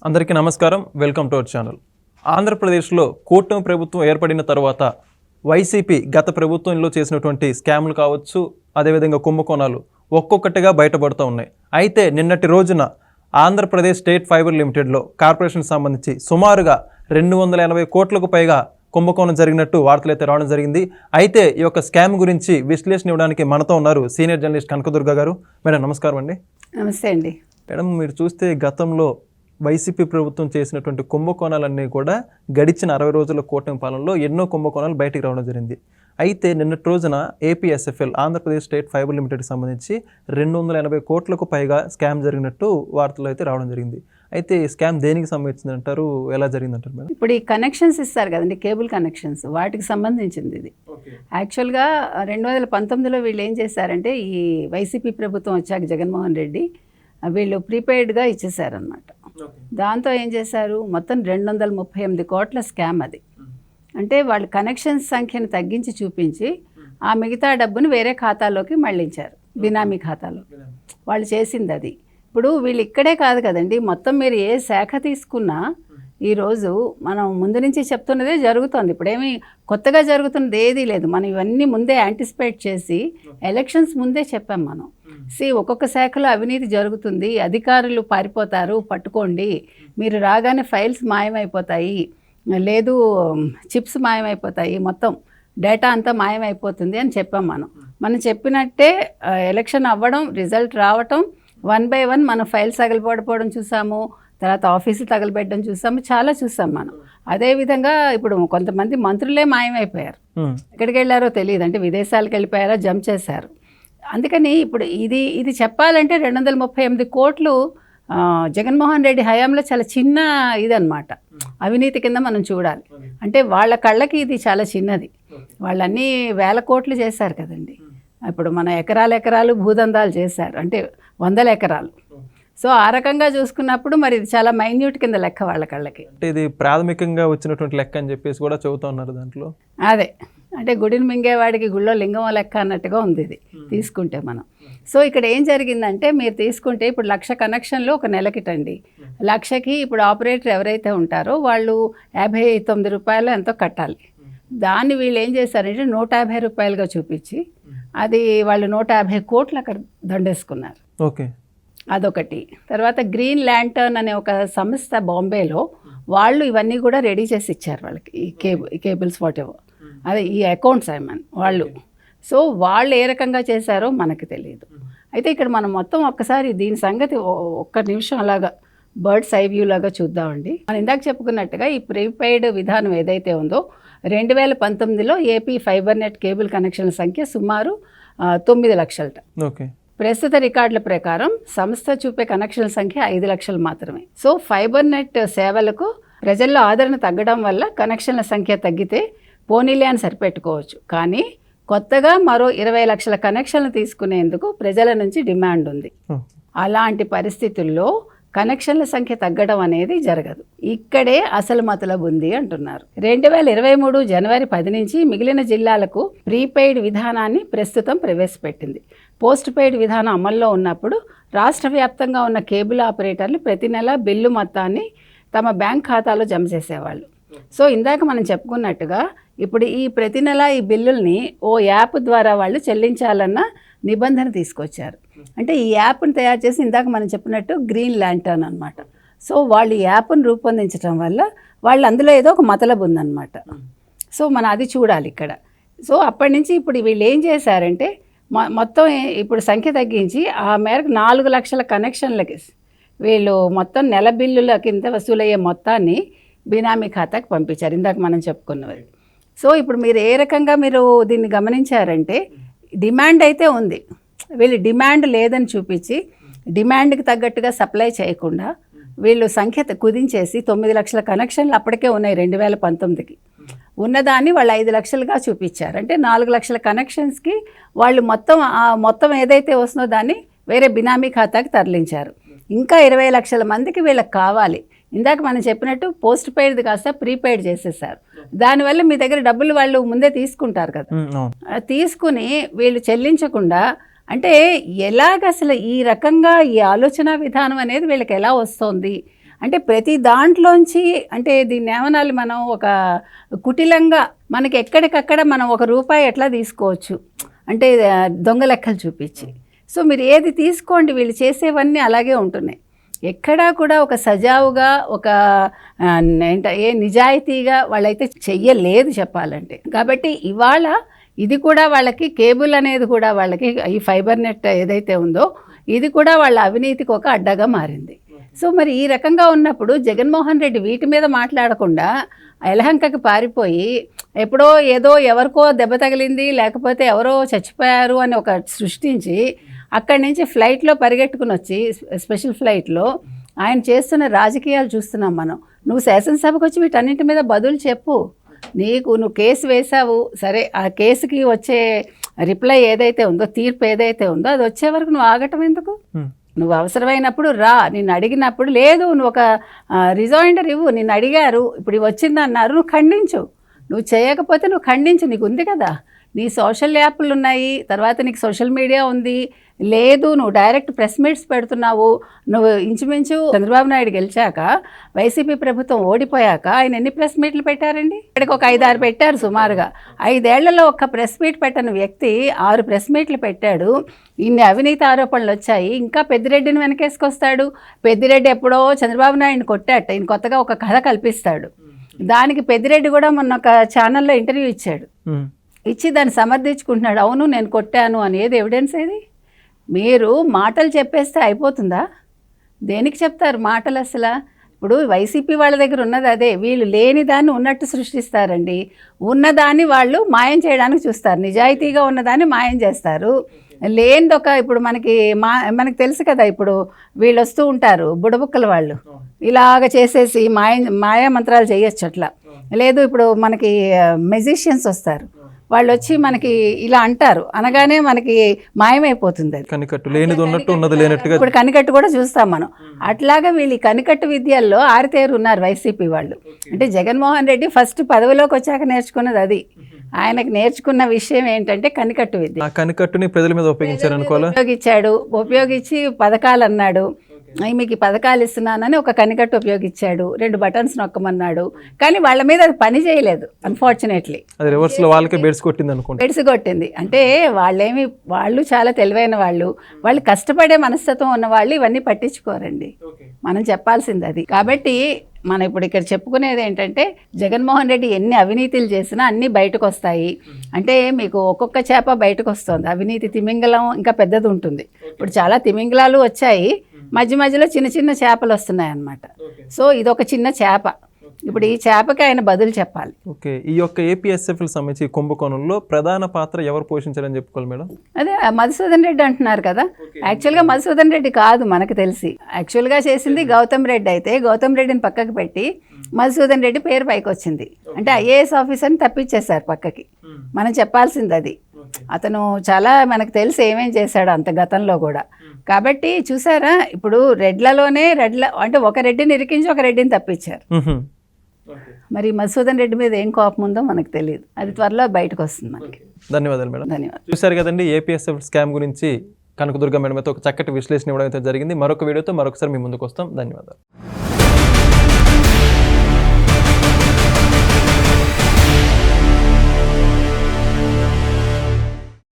అందరికీ నమస్కారం. Welcome to our channel. ఆంధ్రప్రదేశ్లో కూటమి ప్రభుత్వం ఏర్పడిన తర్వాత వైసీపీ గత ప్రభుత్వంలో చేసినటువంటి స్కామ్లు కావచ్చు, అదేవిధంగా కుంభకోణాలు ఒక్కొక్కటిగా బయటపడుతూ ఉన్నాయి. అయితే నిన్నటి రోజున ఆంధ్రప్రదేశ్ స్టేట్ ఫైబర్ లిమిటెడ్లో కార్పొరేషన్ సంబంధించి సుమారుగా 280 కోట్లకు పైగా కుంభకోణం జరిగినట్టు వార్తలు అయితే రావడం జరిగింది. అయితే ఈ యొక్క స్కామ్ గురించి విశ్లేషణ ఇవ్వడానికి మనతో ఉన్నారు సీనియర్ జర్నలిస్ట్ కనకదుర్గ గారు. మేడం నమస్కారం అండి. నమస్తే అండి. మేడం, మీరు చూస్తే గతంలో వైసీపీ ప్రభుత్వం చేసినటువంటి కుంభకోణాలన్నీ కూడా గడిచిన 60 రోజుల కూటమి పాలనలో ఎన్నో కుంభకోణాలు బయటికి రావడం జరిగింది. అయితే నిన్నటి రోజున ఏపీఎస్ఎఫ్ఎల్ ఆంధ్రప్రదేశ్ స్టేట్ ఫైబర్ లిమిటెడ్కి సంబంధించి 280 కోట్లకు పైగా స్కామ్ జరిగినట్టు వార్తలు అయితే రావడం జరిగింది. అయితే ఈ స్కామ్ దేనికి సంబంధించింది అంటారు, ఎలా జరిగిందంటారు మేడం? ఇప్పుడు ఈ కనెక్షన్స్ ఇస్తారు కదండి, కేబుల్ కనెక్షన్స్, వాటికి సంబంధించింది ఇది. యాక్చువల్గా 2019లో వీళ్ళు ఏం చేశారంటే, ఈ వైసీపీ ప్రభుత్వం వచ్చాక జగన్మోహన్ రెడ్డి వీళ్ళు ప్రీపెయిడ్గా ఇచ్చేసారనమాట. దాంతో ఏం చేశారు, మొత్తం 238 కోట్ల స్కామ్ అది. అంటే వాళ్ళు కనెక్షన్స్ సంఖ్యను తగ్గించి చూపించి ఆ మిగతా డబ్బును వేరే ఖాతాలోకి మళ్ళించారు, బినామీ ఖాతాలో. వాళ్ళు చేసింది అది. ఇప్పుడు వీళ్ళు ఇక్కడే కాదు కదండి, మొత్తం మీరు ఏ శాఖ తీసుకున్నా ఈరోజు మనం ముందు నుంచి చెప్తున్నదే జరుగుతుంది. ఇప్పుడేమి కొత్తగా జరుగుతున్నది ఏదీ లేదు. మనం ఇవన్నీ ముందే యాంటిసిపేట్ చేసి ఎలక్షన్స్ ముందే చెప్పాం మనం. ఒక్కొక్క శాఖలో అవినీతి జరుగుతుంది, అధికారులు పారిపోతారు, పట్టుకోండి, మీరు రాగానే ఫైల్స్ మాయమైపోతాయి, లేదు చిప్స్ మాయమైపోతాయి, మొత్తం డేటా అంతా మాయమైపోతుంది అని చెప్పాం మనం చెప్పినట్టే ఎలక్షన్ అవ్వడం, రిజల్ట్ రావటం, 1 by 1 మనం ఫైల్స్ తగలబడిపోవడం చూసాము, తర్వాత ఆఫీసులు తగలబెట్టడం చూసాము, చాలా చూసాం మనం. అదేవిధంగా ఇప్పుడు కొంతమంది మంత్రులే మాయమైపోయారు, ఎక్కడికి వెళ్ళారో తెలియదు, అంటే విదేశాలకు వెళ్ళిపోయారో, జంప్ చేశారు. అందుకని ఇప్పుడు ఇది చెప్పాలంటే 238 కోట్లు జగన్మోహన్ రెడ్డి హయాంలో చాలా చిన్న ఇదన్నమాట, అవినీతి కింద మనం చూడాలి. అంటే వాళ్ళ కళ్ళకి ఇది చాలా చిన్నది. వాళ్ళన్నీ వేల కోట్లు చేశారు కదండి. ఇప్పుడు మన ఎకరాలు భూదందాలు చేశారు, అంటే 100 ఎకరాలు. సో ఆ రకంగా చూసుకున్నప్పుడు మరి ఇది చాలా మైన్యూట్ కింద లెక్క వాళ్ళ కళ్ళకి. అంటే ఇది ప్రాథమికంగా వచ్చినటువంటి లెక్క అని చెప్పేసి కూడా చెబుతా ఉన్నారు దాంట్లో. అదే, అంటే గుడిని మింగేవాడికి గుళ్ళో లింగం లెక్క అన్నట్టుగా ఉంది ఇది తీసుకుంటే మనం. సో ఇక్కడ ఏం జరిగిందంటే, మీరు తీసుకుంటే ఇప్పుడు 1,00,000 కనెక్షన్లు ఒక నెలకిటండి. 1,00,000కి ఇప్పుడు ఆపరేటర్ ఎవరైతే ఉంటారో వాళ్ళు 59 రూపాయలు ఎంతో కట్టాలి. దాన్ని వీళ్ళు ఏం చేశారంటే 150 రూపాయలుగా చూపించి అది వాళ్ళు 150 కోట్లు అక్కడ దండేసుకున్నారు. ఓకే, అదొకటి. తర్వాత గ్రీన్ ల్యాంటర్న్ అనే ఒక సంస్థ బాంబేలో వాళ్ళు ఇవన్నీ కూడా రెడీ చేసి ఇచ్చారు వాళ్ళకి, ఈ కేబుల్స్ వాటెవర్, అదే ఈ అకౌంట్స్ వాళ్ళు. సో వాళ్ళు ఏ రకంగా చేశారో మనకు తెలియదు. అయితే ఇక్కడ మనం మొత్తం ఒక్కసారి దీని సంగతి ఒక్క నిమిషం అలాగా బర్డ్స్ ఐ వ్యూ లాగా చూద్దామండి. మనం ఇందాక చెప్పుకున్నట్టుగా ఈ ప్రీపెయిడ్ విధానం ఏదైతే ఉందో 2019లో ఏపీ ఫైబర్ నెట్ కేబుల్ కనెక్షన్ల సంఖ్య సుమారు 9 లక్షలట. ఓకే. ప్రస్తుత రికార్డుల ప్రకారం సంస్థ చూపే కనెక్షన్ల సంఖ్య 5 లక్షలు మాత్రమే. సో ఫైబర్ నెట్ సేవలకు ప్రజల్లో ఆదరణ తగ్గడం వల్ల కనెక్షన్ల సంఖ్య తగ్గితే పోనీలే అని సరిపెట్టుకోవచ్చు. కానీ కొత్తగా మరో 20 లక్షల కనెక్షన్లు తీసుకునేందుకు ప్రజల నుంచి డిమాండ్ ఉంది. అలాంటి పరిస్థితుల్లో కనెక్షన్ల సంఖ్య తగ్గడం అనేది జరగదు. ఇక్కడే అసలు మతలబు ఉంది అంటున్నారు. 2023 జనవరి 10 నుంచి మిగిలిన జిల్లాలకు ప్రీపెయిడ్ విధానాన్ని ప్రస్తుతం ప్రవేశపెట్టింది. పోస్ట్ పెయిడ్ విధానం అమల్లో ఉన్నప్పుడు రాష్ట్ర వ్యాప్తంగా ఉన్న కేబుల్ ఆపరేటర్లు ప్రతి నెల బిల్లు మొత్తాన్ని తమ బ్యాంక్ ఖాతాలో జమ చేసేవాళ్ళు. సో ఇందాక మనం చెప్పుకున్నట్టుగా ఇప్పుడు ఈ ప్రతి నెల ఈ బిల్లుల్ని ఓ యాప్ ద్వారా వాళ్ళు చెల్లించాలన్న నిబంధన తీసుకొచ్చారు. అంటే ఈ యాప్ని తయారు చేసి ఇందాక మనం చెప్పినట్టు గ్రీన్ ల్యాంటర్న్ అనమాట. సో వాళ్ళు ఈ యాప్ను రూపొందించడం వల్ల వాళ్ళు అందులో ఏదో ఒక మతలబు ఉందన్నమాట. సో మనం అది చూడాలి ఇక్కడ. సో అప్పటి నుంచి ఇప్పుడు వీళ్ళు ఏం చేశారంటే మొత్తం ఇప్పుడు సంఖ్య తగ్గించి ఆ మేరకు 4 లక్షల కనెక్షన్లకి వీళ్ళు మొత్తం నెల బిల్లుల కింద వసూలయ్యే మొత్తాన్ని బినామీ ఖాతాకి పంపించారు, ఇందాక మనం చెప్పుకున్నది. సో ఇప్పుడు మీరు ఏ రకంగా మీరు దీన్ని గమనించారంటే, డిమాండ్ అయితే ఉంది, వీళ్ళు డిమాండ్ లేదని చూపించి డిమాండ్కి తగ్గట్టుగా సప్లై చేయకుండా వీళ్ళు సంఖ్య కుదించేసి 9 లక్షల కనెక్షన్లు అప్పటికే ఉన్నాయి 2019కి. ఉన్నదాన్ని వాళ్ళు 5 లక్షలుగా చూపించారు. అంటే 4 లక్షల కనెక్షన్స్కి వాళ్ళు మొత్తం ఏదైతే వస్తుందో దాన్ని వేరే బినామీ ఖాతాకి తరలించారు. ఇంకా 20 లక్షల మందికి వీళ్ళకి కావాలి. ఇందాక మనం చెప్పినట్టు పోస్ట్ పెయిడ్ది కాస్త ప్రీపెయిడ్ చేసేసారు. దానివల్ల మీ దగ్గర డబ్బులు వాళ్ళు ముందే తీసుకుంటారు కదా, తీసుకుని వీళ్ళు చెల్లించకుండా అంటే ఎలాగ అసలు ఈ రకంగా ఈ ఆలోచన విధానం అనేది వీళ్ళకి ఎలా వస్తుంది అంటే ప్రతి దాంట్లోంచి అంటే దీన్ని ఏమనాలి, మనం ఒక కుటిలంగా మనకి ఎక్కడికక్కడ మనం ₹1 ఎట్లా తీసుకోవచ్చు అంటే దొంగ లెక్కలు చూపించి. సో మీరు ఏది తీసుకోండి, వీళ్ళు చేసేవన్నీ అలాగే ఉంటున్నాయి. ఎక్కడా కూడా ఒక సజావుగా ఒక నిజాయితీగా వాళ్ళైతే చెయ్యలేదు చెప్పాలంటే. కాబట్టి ఇవాళ ఇది కూడా వాళ్ళకి కేబుల్ అనేది కూడా వాళ్ళకి ఈ ఫైబర్ నెట్ ఏదైతే ఉందో ఇది కూడా వాళ్ళ అవినీతికి ఒక అడ్డగా మారింది. సో మరి ఈ రకంగా ఉన్నప్పుడు జగన్మోహన్ రెడ్డి వీటి మీద మాట్లాడకుండా యలహంకకి పారిపోయి ఎప్పుడో ఏదో ఎవరికో దెబ్బ తగిలింది లేకపోతే ఎవరో చచ్చిపోయారు అని ఒక సృష్టించి అక్కడి నుంచి ఫ్లైట్లో పరిగెట్టుకుని వచ్చి స్పెషల్ ఫ్లైట్లో ఆయన చేస్తున్న రాజకీయాలు చూస్తున్నాం మనం. నువ్వు శాసనసభకు వచ్చి వీటన్నింటి మీద బదులు చెప్పు. నువ్వు కేసు వేసావు సరే, ఆ కేసుకి వచ్చే రిప్లై ఏదైతే ఉందో, తీర్పు ఏదైతే ఉందో అది వచ్చే వరకు నువ్వు ఆగటం ఎందుకు? నువ్వు అవసరమైనప్పుడు రా, నిన్ను అడిగినప్పుడు లేదు నువ్వు ఒక రిజైండర్ ఇవ్వు, నిన్ను అడిగారు ఇప్పుడు వచ్చిందన్నారు, నువ్వు ఖండించు. నువ్వు చేయకపోతే నువ్వు ఖండించు, నీకు ఉంది కదా, నీ సోషల్ యాప్లు ఉన్నాయి, తర్వాత నీకు సోషల్ మీడియా ఉంది. లేదు నువ్వు డైరెక్ట్ ప్రెస్ మీట్స్ పెడుతున్నావు. నువ్వు ఇంచుమించు చంద్రబాబు నాయుడు గెలిచాక వైసీపీ ప్రభుత్వం ఓడిపోయాక ఆయన ఎన్ని ప్రెస్ మీట్లు పెట్టారండి? ఇక్కడికి ఒక 5-6 పెట్టారు సుమారుగా. 5 ఏళ్లలో ఒక్క ప్రెస్ మీట్ పెట్టని వ్యక్తి 6 ప్రెస్ మీట్లు పెట్టాడు. ఇన్ని అవినీతి ఆరోపణలు వచ్చాయి. ఇంకా పెద్దిరెడ్డిని వెనకేసుకొస్తాడు. పెద్దిరెడ్డి ఎప్పుడో చంద్రబాబు నాయుడిని కొట్టాట, ఈయన కొత్తగా ఒక కథ కల్పిస్తాడు. దానికి పెద్దిరెడ్డి కూడా మొన్న ఒక ఛానల్లో ఇంటర్వ్యూ ఇచ్చాడు. ఇచ్చి దాన్ని సమర్థించుకుంటున్నాడు, అవును నేను కొట్టాను అని. ఏది ఎవిడెన్స్ ఏది? మీరు మాటలు చెప్పేస్తే అయిపోతుందా? దేనికి చెప్తారు మాటలు అసలు? ఇప్పుడు వైసీపీ వాళ్ళ దగ్గర ఉన్నది అదే, వీళ్ళు లేని దాన్ని ఉన్నట్టు సృష్టిస్తారండి. ఉన్నదాన్ని వాళ్ళు మాయం చేయడానికి చూస్తారు, నిజాయితీగా ఉన్నదాన్ని మాయం చేస్తారు. లేనిదొక ఇప్పుడు మనకి తెలుసు కదా, ఇప్పుడు వీళ్ళు వస్తూ ఉంటారు బుడబుక్కల వాళ్ళు, ఇలాగ చేసేసి మాయా మంత్రాలు చేయొచ్చు అట్లా. లేదు ఇప్పుడు మనకి మెజిషియన్స్ వస్తారు, వాళ్ళు వచ్చి మనకి ఇలా అంటారు, అనగానే మనకి మాయమైపోతుంది అది. కనికట్టు లేనిది ఉన్నట్టు ఉన్నది లేనట్టుగా. ఇప్పుడు కనికట్టు కూడా చూస్తాం మనం. అట్లాగా వీళ్ళు కనికట్టు విద్యల్లో ఆరితేరు ఉన్నారు వైసీపీ వాళ్ళు. అంటే జగన్మోహన్ రెడ్డి ఫస్ట్ పదవిలోకి వచ్చాక నేర్చుకున్నది అది. ఆయనకు నేర్చుకున్న విషయం ఏంటంటే కనికట్టు విద్య. ఆ కనికట్టుని ప్రజల మీద ఉపయోగించి పథకాలు అన్నాడు, మీకు ఈ పథకాలు ఇస్తున్నానని ఒక కనికట్టు ఉపయోగించాడు, 2 బటన్స్ నొక్కమన్నాడు. కానీ వాళ్ళ మీద అది పని చేయలేదు అన్ఫార్చునేట్లీ. బెడ్స్ కొట్టింది. అంటే వాళ్ళు చాలా తెలివైన వాళ్ళు కష్టపడే మనస్తత్వం ఉన్న వాళ్ళు ఇవన్నీ పట్టించుకోరండి. మనం చెప్పాల్సింది అది. కాబట్టి మనం ఇప్పుడు ఇక్కడ చెప్పుకునేది ఏంటంటే జగన్మోహన్ రెడ్డి ఎన్ని అవినీతులు చేసినా అన్నీ బయటకు వస్తాయి. అంటే మీకు ఒక్కొక్క చేప బయటకు వస్తుంది. అవినీతి తిమింగలం ఇంకా పెద్దది ఉంటుంది. ఇప్పుడు చాలా తిమింగలాలు వచ్చాయి, మధ్య మధ్యలో చిన్న చిన్న చేపలు వస్తున్నాయి అన్నమాట. సో ఇదొక చిన్న చేప. ఇప్పుడు ఈ చేపకి ఆయన బదులు చెప్పాలి. ఓకే, ఈ యొక్క ఏపీఎస్ఎఫ్కి సంబంధించి కుంభకోణంలో ప్రధాన పాత్ర ఎవరు పోషించారని చెప్పుకోవాలి మేడం? అదే మధుసూదన్ రెడ్డి అంటున్నారు కదా. యాక్చువల్గా మధుసూదన్ రెడ్డి కాదు మనకు తెలిసి, యాక్చువల్గా చేసింది గౌతమ్ రెడ్డి. అయితే గౌతమ్ రెడ్డిని పక్కకు పెట్టి మధుసూదన్ రెడ్డి పేరు పైకి వచ్చింది. అంటే ఐఏఎస్ ఆఫీసర్ని తప్పించేశారు పక్కకి. మనం చెప్పాల్సింది అది. అతను చాలా మనకు తెలిసి ఏమేం చేశాడు అంత గతంలో కూడా. కాబట్టి చూసారా, ఇప్పుడు రెడ్లలోనే అంటే ఒక రెడ్డిని ఇరికించి ఒక రెడ్డిని తప్పించారు. మరి మధుసూదన్ రెడ్డి మీద ఏం కోపం ఉందో మనకు తెలియదు, అది త్వరలో బయటకు వస్తుంది మనకి. ధన్యవాదాలు మేడం. ధన్యవాదాలు. చూసారు కదండి, ఏపీఎస్ఎఫ్ స్కామ్ గురించి కనకదుర్గ మేడం అయితే ఒక చక్కటి విశ్లేషణ ఇవ్వడం అయితే జరిగింది. మరొక వీడియోతో మరొకసారి మీ ముందుకు వస్తాం. ధన్యవాదాలు.